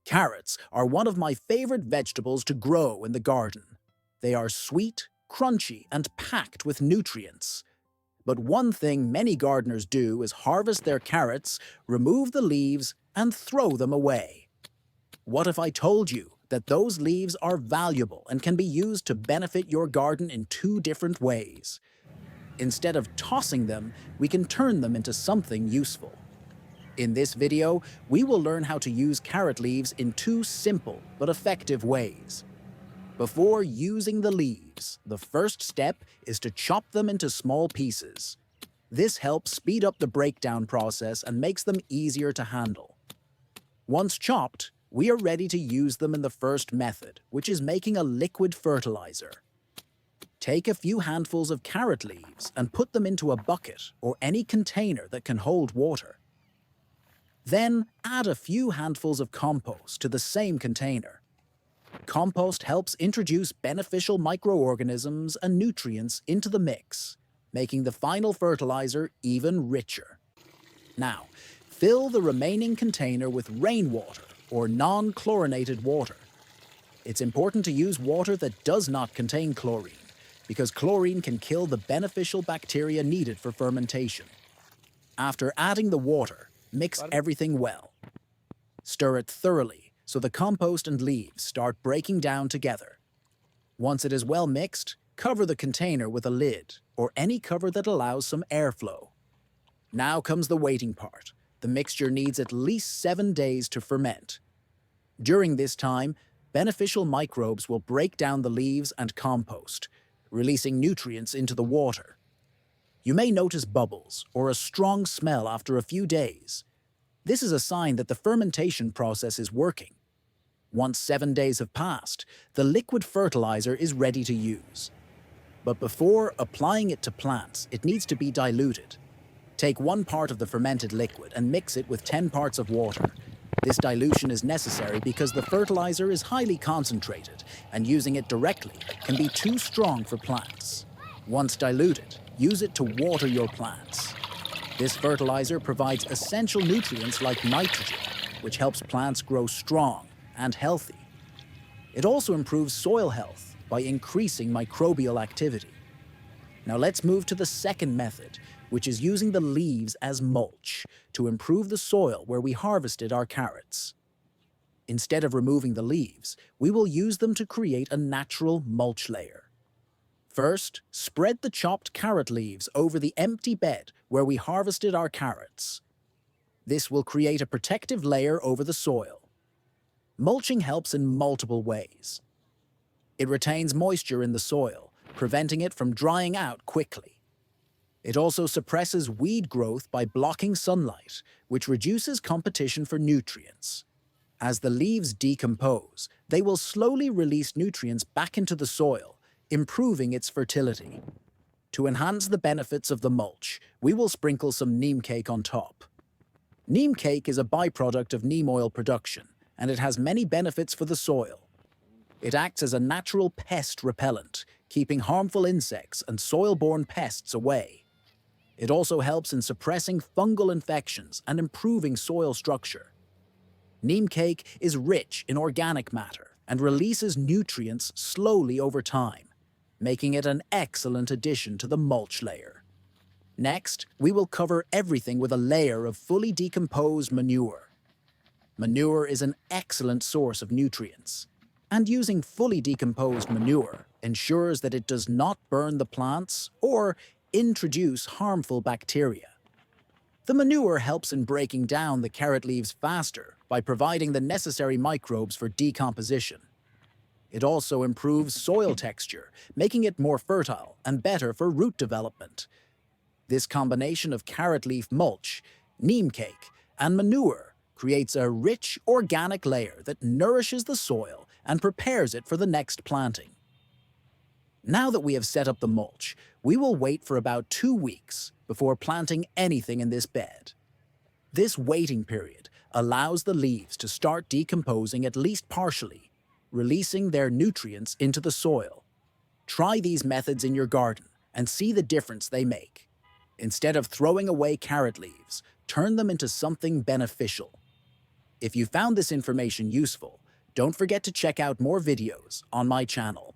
Carrots are one of my favorite vegetables to grow in the garden. They are sweet, crunchy, and packed with nutrients. But one thing many gardeners do is harvest their carrots, remove the leaves, and throw them away. What if I told you that those leaves are valuable and can be used to benefit your garden in two different ways? Instead of tossing them, we can turn them into something useful. In this video, we will learn how to use carrot leaves in two simple but effective ways. Before using the leaves, the first step is to chop them into small pieces. This helps speed up the breakdown process and makes them easier to handle. Once chopped, we are ready to use them in the first method, which is making a liquid fertilizer. Take a few handfuls of carrot leaves and put them into a bucket or any container that can hold water. Then add a few handfuls of compost to the same container. Compost helps introduce beneficial microorganisms and nutrients into the mix, making the final fertilizer even richer. Now, fill the remaining container with rainwater or non-chlorinated water. It's important to use water that does not contain chlorine, because chlorine can kill the beneficial bacteria needed for fermentation. After adding the water, mix everything well. Stir it thoroughly so the compost and leaves start breaking down together. Once it is well mixed, cover the container with a lid or any cover that allows some airflow. Now comes the waiting part. The mixture needs at least 7 days to ferment. During this time, beneficial microbes will break down the leaves and compost, releasing nutrients into the water. You may notice bubbles or a strong smell after a few days. This is a sign that the fermentation process is working. Once 7 days have passed, the liquid fertilizer is ready to use. But before applying it to plants, it needs to be diluted. Take 1 part of the fermented liquid and mix it with 10 parts of water. This dilution is necessary because the fertilizer is highly concentrated, and using it directly can be too strong for plants. Once diluted, use it to water your plants. This fertilizer provides essential nutrients like nitrogen, which helps plants grow strong and healthy. It also improves soil health by increasing microbial activity. Now let's move to the second method, which is using the leaves as mulch to improve the soil where we harvested our carrots. Instead of removing the leaves, we will use them to create a natural mulch layer. First, spread the chopped carrot leaves over the empty bed where we harvested our carrots. This will create a protective layer over the soil. Mulching helps in multiple ways. It retains moisture in the soil, preventing it from drying out quickly. It also suppresses weed growth by blocking sunlight, which reduces competition for nutrients. As the leaves decompose, they will slowly release nutrients back into the soil, improving its fertility. To enhance the benefits of the mulch, we will sprinkle some neem cake on top. Neem cake is a byproduct of neem oil production, and it has many benefits for the soil. It acts as a natural pest repellent, keeping harmful insects and soil-borne pests away. It also helps in suppressing fungal infections and improving soil structure. Neem cake is rich in organic matter and releases nutrients slowly over time, making it an excellent addition to the mulch layer. Next, we will cover everything with a layer of fully decomposed manure. Manure is an excellent source of nutrients, and using fully decomposed manure ensures that it does not burn the plants or introduce harmful bacteria. The manure helps in breaking down the carrot leaves faster by providing the necessary microbes for decomposition. It also improves soil texture, making it more fertile and better for root development. This combination of carrot leaf mulch, neem cake, and manure creates a rich organic layer that nourishes the soil and prepares it for the next planting. Now that we have set up the mulch, we will wait for about 2 weeks before planting anything in this bed. This waiting period allows the leaves to start decomposing at least partially, releasing their nutrients into the soil. Try these methods in your garden and see the difference they make. Instead of throwing away carrot leaves, turn them into something beneficial. If you found this information useful, don't forget to check out more videos on my channel.